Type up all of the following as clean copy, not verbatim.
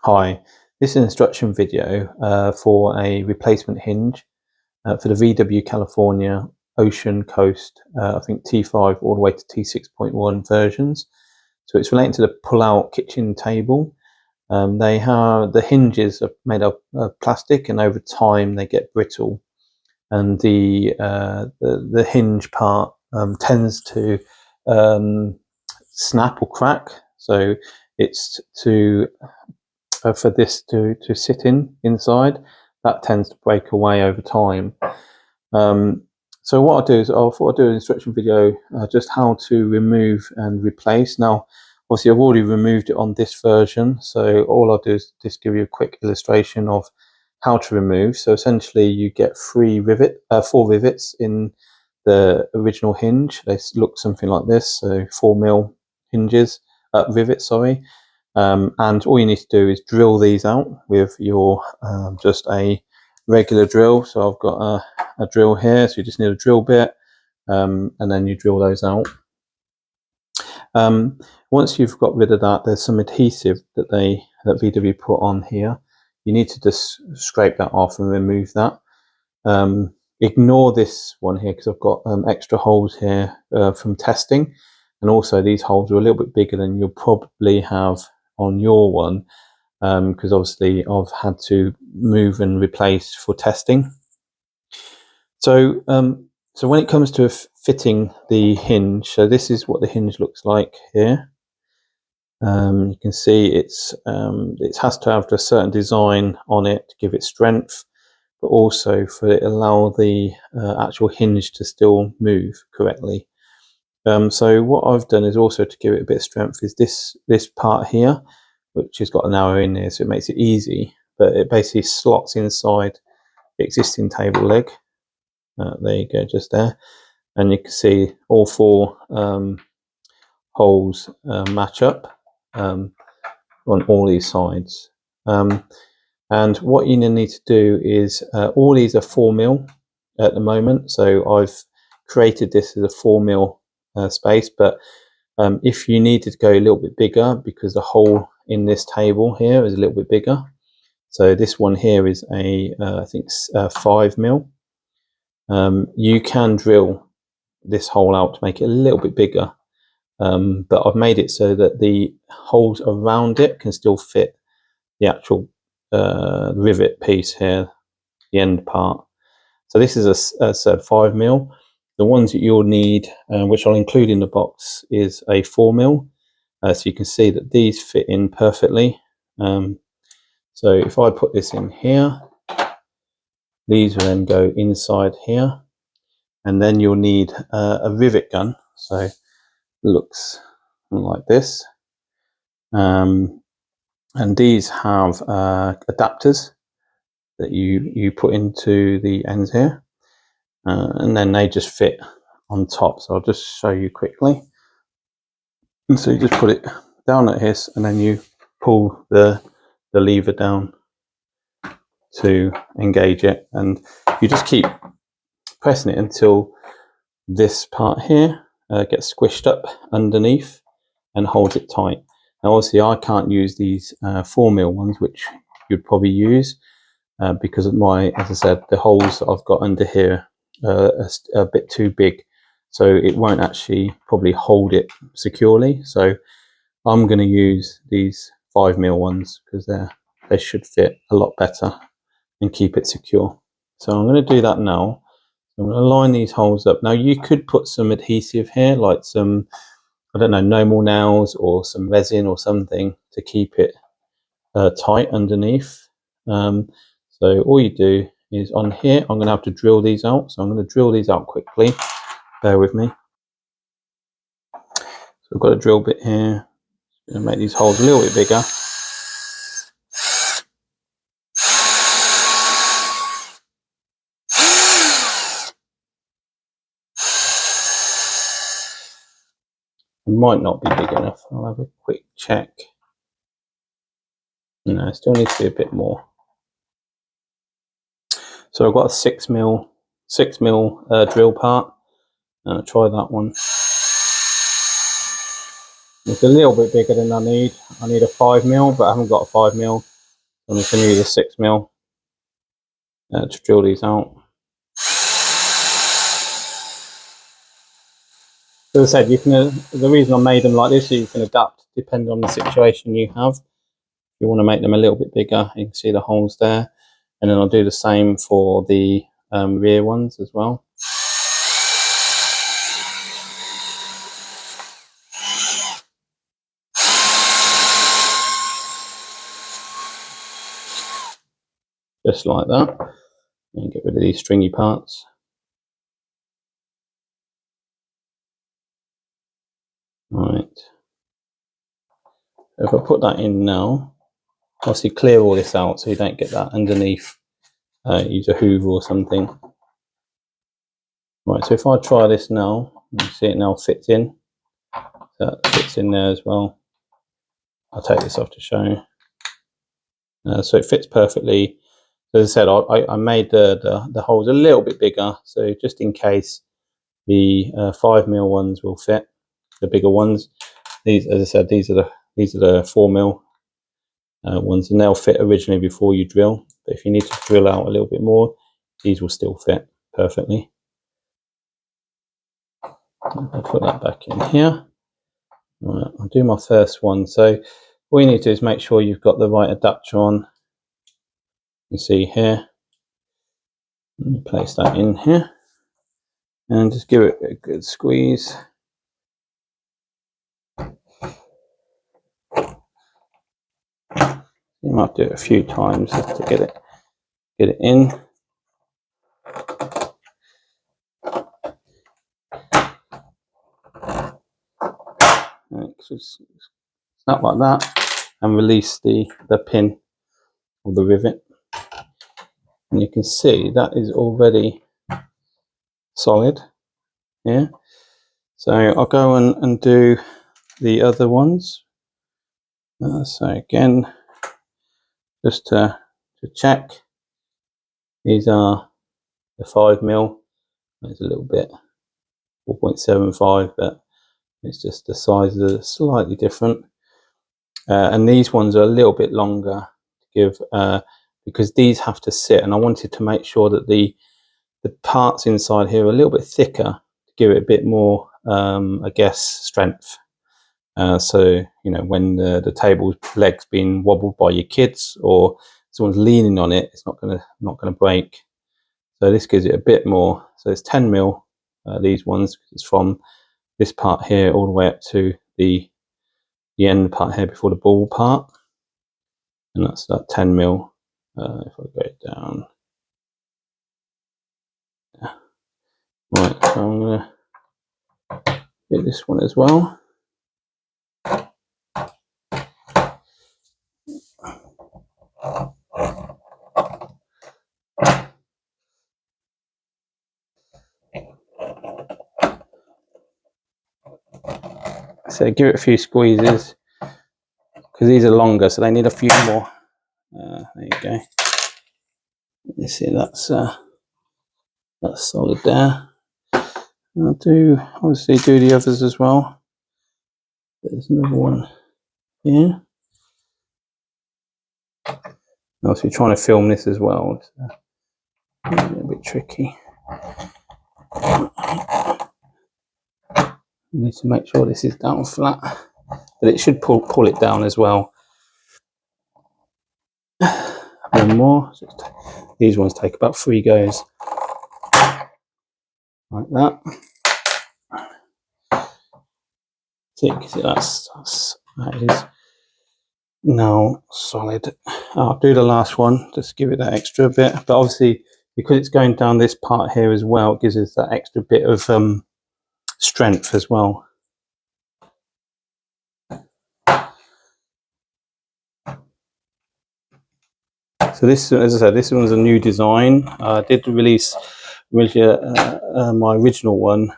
Hi, this is an instruction video for a replacement hinge for the VW California Ocean Coast, I think T5 all the way to T6.1 versions. So it's relating to the pull-out kitchen table. The hinges are made of plastic, and over time they get brittle, and the hinge part tends to snap or crack. So it's for this to sit inside, that tends to break away over time. So what I'll do is I thought I'd do an instruction video just how to remove and replace. Now obviously I've already removed it on this version, so all I'll do is just give you a quick illustration of how to remove. So essentially you get four rivets in the original hinge. They look something like this, so 4mm rivets, sorry. And all you need to do is drill these out with your just a regular drill. So I've got a drill here, so you just need a drill bit, and then you drill those out. Once you've got rid of that, there's some adhesive that VW put on here. You need to just scrape that off and remove that. Ignore this one here because I've got extra holes here from testing, and also these holes are a little bit bigger than you'll probably have on your one, because obviously I've had to move and replace for testing. So so when it comes to fitting the hinge, so this is what the hinge looks like here. You can see it has to have a certain design on it to give it strength, but also for it allow the actual hinge to still move correctly. So what I've done is also to give it a bit of strength is this part here, which has got an arrow in there, so it makes it easy, but it basically slots inside the existing table leg. There you go, just there, and you can see all four holes match up on all these sides. And what you need to do is all these are 4mm at the moment, so I've created this as a 4mm space, but if you needed to go a little bit bigger, because the hole in this table here is a little bit bigger, so this one here is I think 5mm. You can drill this hole out to make it a little bit bigger, but I've made it so that the holes around it can still fit the actual rivet piece here, the end part. So this is a 5mm. The ones that you'll need, which I'll include in the box, is a 4mm. So you can see that these fit in perfectly. So if I put this in here, these will then go inside here, and then you'll need a rivet gun. So it looks like this. And these have adapters that you put into the ends here, and then they just fit on top. So I'll just show you quickly. And so you just put it down like this, and then you pull the lever down to engage it, and you just keep pressing it until this part here gets squished up underneath and holds it tight. Now obviously I can't use these 4mm ones, which you'd probably use, because of as I said, the holes that I've got under here are a bit too big, so it won't actually probably hold it securely. So I'm going to use these 5mm ones because they should fit a lot better and keep it secure. So I'm going to do that now. I'm going to line these holes up. Now you could put some adhesive here, like some, I don't know, normal nails or some resin or something to keep it tight underneath. So all you do is on here, I'm going to have to drill these out. So I'm going to drill these out quickly. Bear with me. So I've got a drill bit here. I'm going to make these holes a little bit bigger. It might not be big enough. I'll have a quick check. No, it still needs to be a bit more. So I've got a 6mm drill part. Try that one. It's a little bit bigger than I need. I need a 5mm, but I haven't got a 5mm. I'm just going to use a 6mm to drill these out. As I said, you can. The reason I made them like this is you can adapt depending on the situation you have. If you want to make them a little bit bigger, you can see the holes there, and then I'll do the same for the rear ones as well. Just like that, and get rid of these stringy parts. Right. If I put that in now, obviously clear all this out so you don't get that underneath. Use a hoover or something. Right, so if I try this now, you see it now fits in. That fits in there as well. I'll take this off to show you. So it fits perfectly. As I said, I made the holes a little bit bigger, so just in case the 5mm ones will fit, the bigger ones. These, as I said, these are the 4mm ones, and they'll fit originally before you drill. But if you need to drill out a little bit more, these will still fit perfectly. I'll put that back in here. Right, I'll do my first one. So all you need to do is make sure you've got the right adapter on. You can see here. Place that in here and just give it a good squeeze. You might do it a few times just to get it in. Just snap like that and release the pin or the rivet, and you can see that is already solid here. So I'll go and do the other ones. So again, just to check, these are the 5mm. It's a little bit 4.75, but it's just the sizes are slightly different. And these ones are a little bit longer to give because these have to sit, and I wanted to make sure that the parts inside here are a little bit thicker to give it a bit more I guess strength. So you know, when the table leg's being wobbled by your kids or someone's leaning on it, it's not gonna break. So this gives it a bit more. So it's 10mm these ones. It's from this part here all the way up to the end part here before the ball part, and that's that 10mm. If I go down, yeah. Right, so I'm gonna do this one as well. So give it a few squeezes because these are longer, so they need a few more. There you go. You see that's solid there. I'll obviously do the others as well. There's another one here. Obviously trying to film this as well, so it's a bit tricky. You need to make sure this is down flat, but it should pull it down as well. One more. These ones take about 3 goes, like that. So you can see that is now solid. I'll do the last one, just give it that extra bit, but obviously because it's going down this part here as well, it gives us that extra bit of strength as well. So this, as I said, this one's a new design. I did release my original one.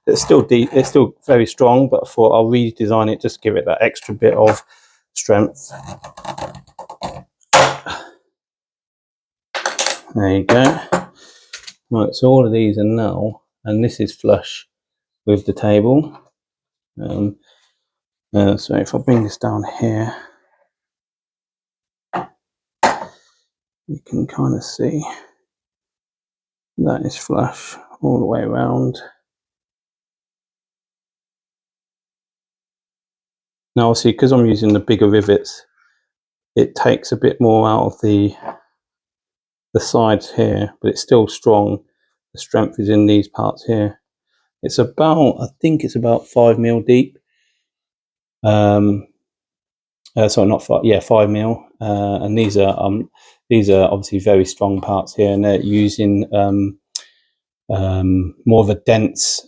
It's still very strong, but I thought I'll redesign it, just give it that extra bit of strength. There you go. Right, so all of these are now, and this is flush with the table. So if I bring this down here, you can kind of see that is flush all the way around. Now obviously, because I'm using the bigger rivets, it takes a bit more out of the sides here, but it's still strong. The strength is in these parts here. It's about, I think it's about 5mm deep. Sorry, not 5, yeah, 5mm. And these are obviously very strong parts here, and they're using more of a dense.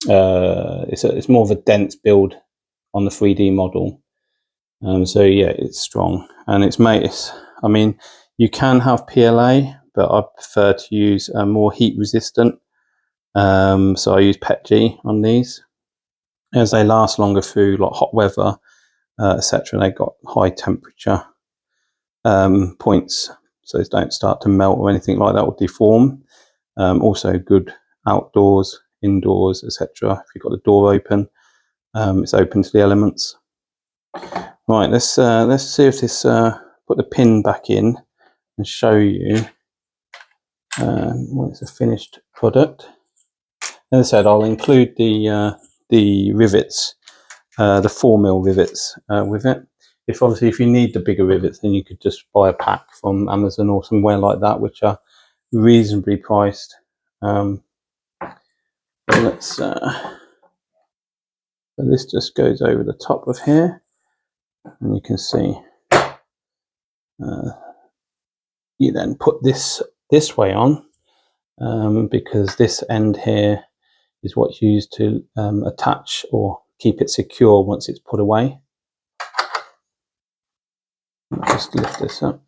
It's more of a dense build on the 3D model. So yeah, it's strong, and it's made. I mean, you can have PLA, but I prefer to use more heat resistant. So I use PETG on these, as they last longer through like hot weather, etc. They've got high temperature points, so they don't start to melt or anything like that or deform. Also good outdoors, indoors, etc. If you've got the door open, it's open to the elements. Right, let's see if this put the pin back in and show you when it's a finished product. As I said, I'll include the rivets, the 4mm rivets with it. If you need the bigger rivets, then you could just buy a pack from Amazon or somewhere like that, which are reasonably priced. Let's. So this just goes over the top of here, and you can see. You then put this way on, because this end here is what's used to attach or keep it secure once it's put away. I'll just lift this up.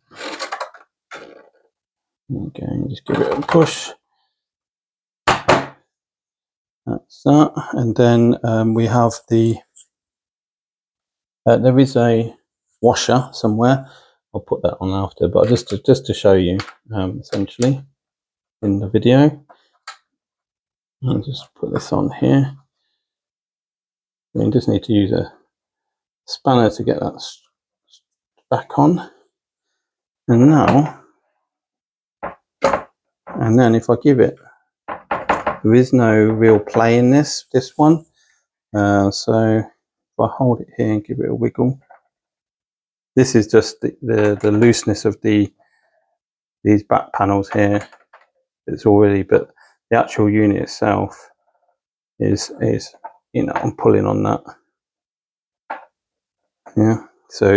There you go, and just give it a push. That's that. And then we have there is a washer somewhere. I'll put that on after, but just to show you essentially in the video. I'll just put this on here. You just need to use a spanner to get that back on. And now, and then if I give it, there is no real play in this one. So if I hold it here and give it a wiggle, this is just the looseness of these back panels here. It's already, but the actual unit itself is you know, I'm pulling on that. Yeah, so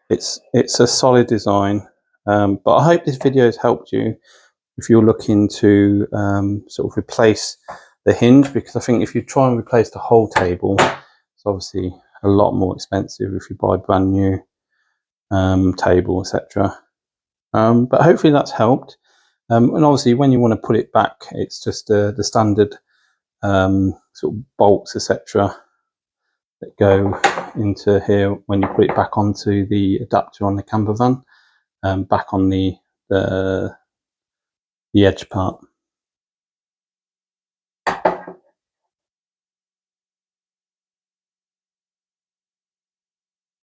it's a solid design. But I hope this video has helped you if you're looking to sort of replace the hinge, because I think if you try and replace the whole table, it's obviously a lot more expensive if you buy a brand new table, etc. But hopefully that's helped. And obviously when you want to put it back, it's just the standard sort of bolts, etc. that go into here when you put it back onto the adapter on the camper van, back on the edge part.